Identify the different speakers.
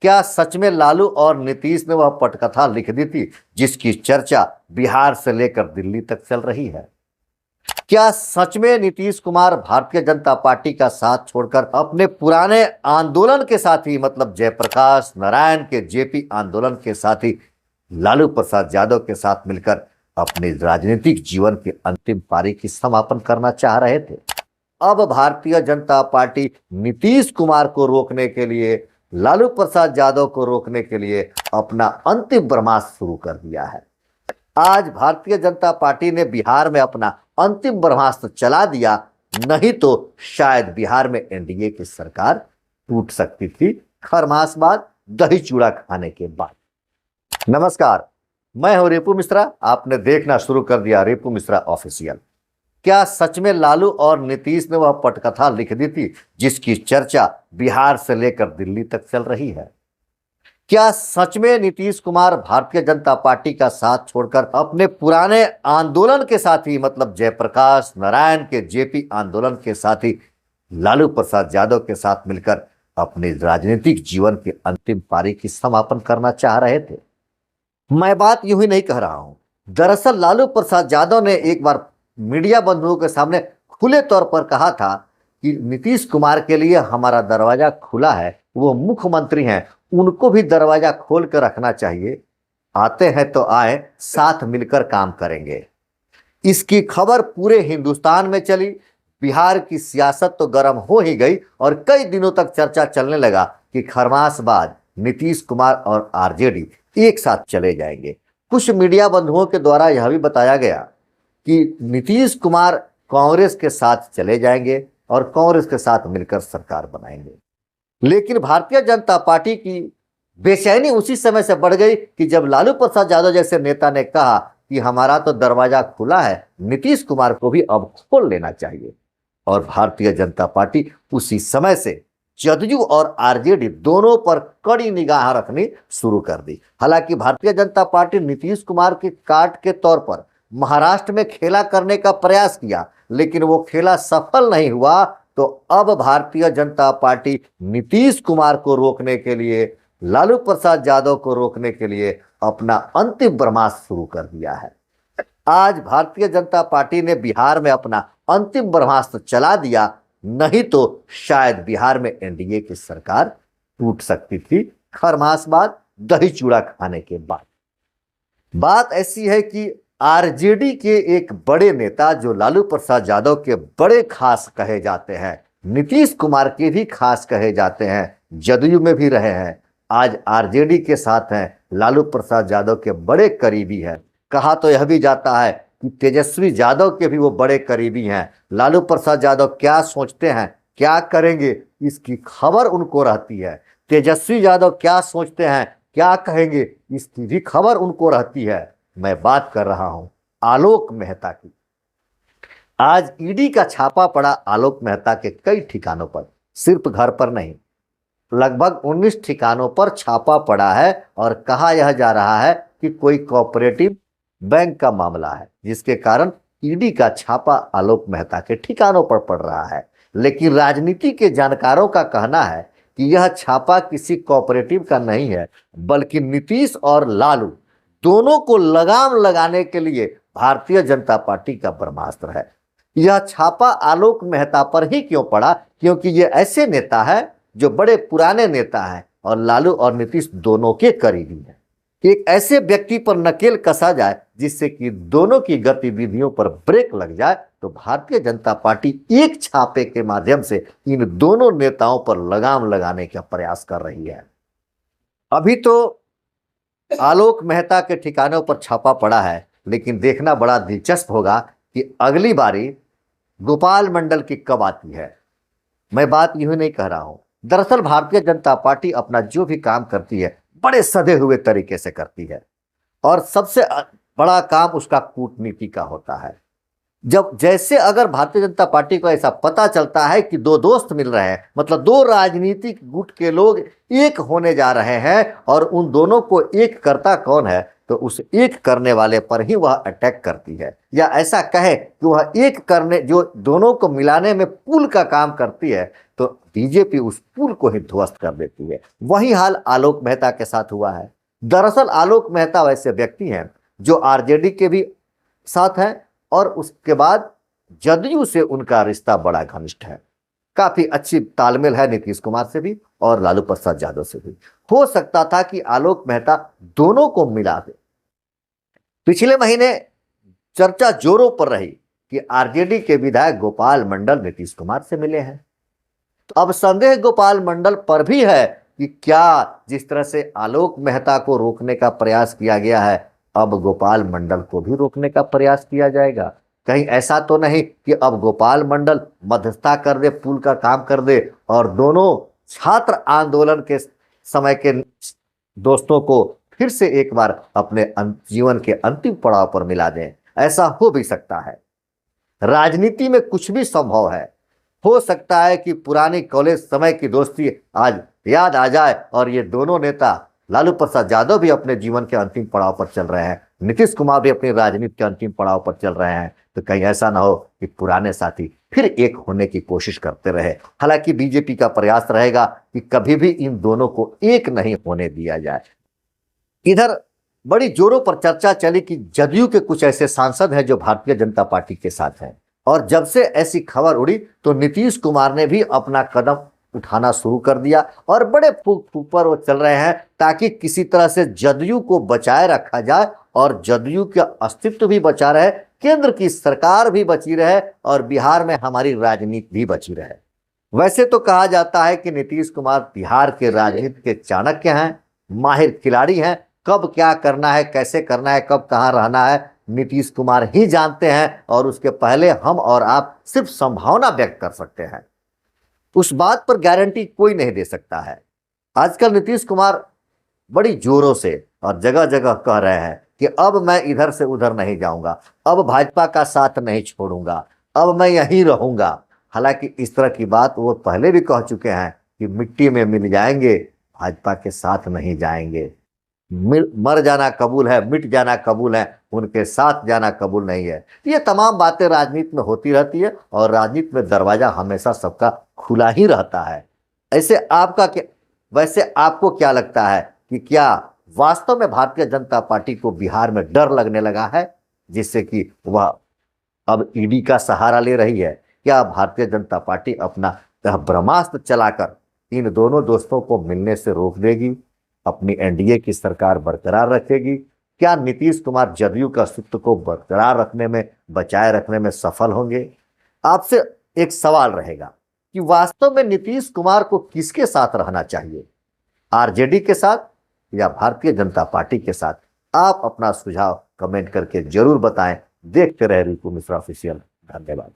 Speaker 1: क्या सच में लालू और नीतीश ने वह पटकथा लिख दी थी जिसकी चर्चा बिहार से लेकर दिल्ली तक चल रही है? क्या सच में नीतीश कुमार भारतीय जनता पार्टी का साथ छोड़कर अपने पुराने आंदोलन के साथी मतलब जयप्रकाश नारायण के जेपी आंदोलन के साथी लालू प्रसाद यादव के साथ मिलकर अपने राजनीतिक जीवन के अंतिम पारी की समापन करना चाह रहे थे? अब भारतीय जनता पार्टी नीतीश कुमार को रोकने के लिए, लालू प्रसाद यादव को रोकने के लिए अपना अंतिम ब्रह्मास्त्र शुरू कर दिया है। आज भारतीय जनता पार्टी ने बिहार में अपना अंतिम ब्रह्मास्त्र चला दिया, नहीं तो शायद बिहार में एनडीए की सरकार टूट सकती थी खरमास बाद, दही चूड़ा खाने के बाद। नमस्कार, मैं हूं रिपु मिश्रा। आपने देखना शुरू कर दिया रिपु मिश्रा ऑफिशियल। क्या सच में लालू और नीतीश ने वह पटकथा लिख दी थी जिसकी चर्चा बिहार से लेकर दिल्ली तक चल रही है? क्या सच में नीतीश कुमार भारतीय जनता पार्टी का साथ छोड़कर अपने पुराने आंदोलन के साथी मतलब जयप्रकाश नारायण के जेपी आंदोलन के साथी लालू प्रसाद यादव के साथ मिलकर अपने राजनीतिक जीवन के अंतिम पारी की समापन करना चाह रहे थे? मैं बात यूं ही नहीं कह रहा हूं। दरअसल लालू प्रसाद यादव ने एक बार मीडिया बंधुओं के सामने खुले तौर पर कहा था कि नीतीश कुमार के लिए हमारा दरवाजा खुला है, वो मुख्यमंत्री हैं, उनको भी दरवाजा खोल कर रखना चाहिए। आते हैं तो आए, साथ मिलकर काम करेंगे। इसकी खबर पूरे हिंदुस्तान में चली। बिहार की सियासत तो गर्म हो ही गई और कई दिनों तक चर्चा चलने लगा कि खरमास बाद नीतीश कुमार और आरजेडी एक साथ चले जाएंगे। कुछ मीडिया बंधुओं के द्वारा यह भी बताया गया कि नीतीश कुमार कांग्रेस के साथ चले जाएंगे और कांग्रेस के साथ मिलकर सरकार बनाएंगे। लेकिन भारतीय जनता पार्टी की बेचैनी उसी समय से बढ़ गई कि जब लालू प्रसाद यादव जैसे नेता ने कहा कि हमारा तो दरवाजा खुला है, नीतीश कुमार को भी अब खोल लेना चाहिए। और भारतीय जनता पार्टी उसी समय से जदयू और आरजेडी दोनों पर कड़ी निगाह रखनी शुरू कर दी। हालांकि भारतीय जनता पार्टी नीतीश कुमार के काट के तौर पर महाराष्ट्र में खेला करने का प्रयास किया, लेकिन वो खेला सफल नहीं हुआ। तो अब भारतीय जनता पार्टी नीतीश कुमार को रोकने के लिए, लालू प्रसाद यादव को रोकने के लिए अपना अंतिम ब्रह्मास्त्र शुरू कर दिया है। आज भारतीय जनता पार्टी ने बिहार में अपना अंतिम ब्रह्मास्त्र चला दिया, नहीं तो शायद बिहार में एनडीए की सरकार टूट सकती थी खरमास बाद, दही चूड़ा खाने के बाद। बात ऐसी है कि आरजेडी के एक बड़े नेता जो लालू प्रसाद यादव के बड़े खास कहे जाते हैं, नीतीश कुमार के भी खास कहे जाते हैं, जदयू में भी रहे हैं, आज आरजेडी के साथ हैं, लालू प्रसाद यादव के बड़े करीबी हैं। कहा तो यह भी जाता है कि तेजस्वी यादव के भी वो बड़े करीबी हैं। लालू प्रसाद यादव क्या सोचते हैं, क्या करेंगे, इसकी खबर उनको रहती है। तेजस्वी यादव क्या सोचते हैं, क्या कहेंगे, इसकी भी खबर उनको रहती है। मैं बात कर रहा हूं आलोक मेहता की। आज ईडी का छापा पड़ा आलोक मेहता के कई ठिकानों पर, सिर्फ घर पर नहीं, लगभग 19 ठिकानों पर छापा पड़ा है। और कहा यह जा रहा है कि कोई कोऑपरेटिव बैंक का मामला है, जिसके कारण ईडी का छापा आलोक मेहता के ठिकानों पर पड़ रहा है। लेकिन राजनीति के जानकारों का कहना है कि यह छापा किसी कोऑपरेटिव का नहीं है, बल्कि नीतीश और लालू दोनों को लगाम लगाने के लिए भारतीय जनता पार्टी का ब्रह्मास्त्र है। यह छापा आलोक मेहता पर ही क्यों पड़ा? क्योंकि ये ऐसे नेता है जो बड़े पुराने नेता हैं और लालू और नीतीश दोनों के करीबी हैं। एक ऐसे व्यक्ति पर नकेल कसा जाए जिससे कि दोनों की गतिविधियों पर ब्रेक लग जाए, तो भारतीय जनता पार्टी एक छापे के माध्यम से इन दोनों नेताओं पर लगाम लगाने का प्रयास कर रही है। अभी तो आलोक मेहता के ठिकानों पर छापा पड़ा है, लेकिन देखना बड़ा दिलचस्प होगा कि अगली बारी गोपाल मंडल की कब आती है। मैं बात यूं नहीं कह रहा हूं। दरअसल भारतीय जनता पार्टी अपना जो भी काम करती है बड़े सधे हुए तरीके से करती है और सबसे बड़ा काम उसका कूटनीति का होता है। जब जैसे अगर भारतीय जनता पार्टी को ऐसा पता चलता है कि दो दोस्त मिल रहे हैं, मतलब दो राजनीतिक गुट के लोग एक होने जा रहे हैं और उन दोनों को एक करता कौन है, तो उस एक करने वाले पर ही वह अटैक करती है। या ऐसा कहे कि वह एक करने जो दोनों को मिलाने में पुल का काम करती है, तो बीजेपी उस पुल को ही ध्वस्त कर देती है। वही हाल आलोक मेहता के साथ हुआ है। दरअसल आलोक मेहता वैसे व्यक्ति हैं जो आरजेडी के भी साथ हैं और उसके बाद जदयू से उनका रिश्ता बड़ा घनिष्ठ है। काफी अच्छी तालमेल है नीतीश कुमार से भी और लालू प्रसाद यादव से भी। हो सकता था कि आलोक मेहता दोनों को मिला दे। पिछले महीने चर्चा जोरों पर रही कि आरजेडी के विधायक गोपाल मंडल नीतीश कुमार से मिले हैं। तो अब संदेह गोपाल मंडल पर भी है कि क्या जिस तरह से आलोक मेहता को रोकने का प्रयास किया गया है, अब गोपाल मंडल को भी रोकने का प्रयास किया जाएगा। कहीं ऐसा तो नहीं कि अब गोपाल मंडल मध्यस्थता कर दे, पुल का काम कर दे और दोनों छात्र आंदोलन के समय के दोस्तों को फिर से एक बार अपने जीवन के अंतिम पड़ाव पर मिला दें। ऐसा हो भी सकता है। राजनीति में कुछ भी संभव है। हो सकता है कि पुरानी कॉलेज समय की दोस्ती आज याद आ जाए और ये दोनों नेता लालू प्रसाद यादव भी अपने जीवन के अंतिम पड़ाव पर चल रहे हैं, नीतीश कुमार भी अपनी राजनीति के अंतिम पड़ाव पर चल रहे हैं। तो कहीं ऐसा ना हो कि पुराने साथी फिर एक होने की कोशिश करते रहे। हालांकि बीजेपी का प्रयास रहेगा कि कभी भी इन दोनों को एक नहीं होने दिया जाए। इधर बड़ी जोरों पर चर्चा चली कि जदयू के कुछ ऐसे सांसद हैं जो भारतीय जनता पार्टी के साथ हैं और जब से ऐसी खबर उड़ी तो नीतीश कुमार ने भी अपना कदम उठाना शुरू कर दिया और बड़े फूक फूक पर वो चल रहे हैं ताकि किसी तरह से जदयू को बचाए रखा जाए और जदयू का अस्तित्व भी बचा रहे, केंद्र की सरकार भी बची रहे और बिहार में हमारी राजनीति भी बची रहे। वैसे तो कहा जाता है कि नीतीश कुमार बिहार के राजनीति के चाणक्य हैं, माहिर खिलाड़ी हैं। कब क्या करना है, कैसे करना है, कब कहाँ रहना है, नीतीश कुमार ही जानते हैं और उसके पहले हम और आप सिर्फ संभावना व्यक्त कर सकते हैं। उस बात पर गारंटी कोई नहीं दे सकता है। आजकल नीतीश कुमार बड़ी जोरों से और जगह जगह कह रहे हैं कि अब मैं इधर से उधर नहीं जाऊंगा, अब भाजपा का साथ नहीं छोड़ूंगा, अब मैं यहीं रहूंगा। हालांकि इस तरह की बात वो पहले भी कह चुके हैं कि मिट्टी में मिल जाएंगे, भाजपा के साथ नहीं जाएंगे। मर जाना कबूल है, मिट जाना कबूल है, उनके साथ जाना कबूल नहीं है। ये तमाम बातें राजनीति में होती रहती है और राजनीति में दरवाजा हमेशा सबका खुला ही रहता है। वैसे आपको क्या लगता है कि क्या वास्तव में भारतीय जनता पार्टी को बिहार में डर लगने लगा है जिससे कि वह अब ईडी का सहारा ले रही है? क्या भारतीय जनता पार्टी अपना ब्रह्मास्त्र चलाकर इन दोनों दोस्तों को मिलने से रोक देगी, अपनी एनडीए की सरकार बरकरार रखेगी? क्या नीतीश कुमार जदयू का अस्तित्व को बरकरार रखने में, बचाए रखने में सफल होंगे? आपसे एक सवाल रहेगा कि वास्तव में नीतीश कुमार को किसके साथ रहना चाहिए, आरजेडी के साथ या भारतीय जनता पार्टी के साथ? आप अपना सुझाव कमेंट करके जरूर बताएं। देखते रहे रिपु मिश्रा ऑफिशियल। धन्यवाद।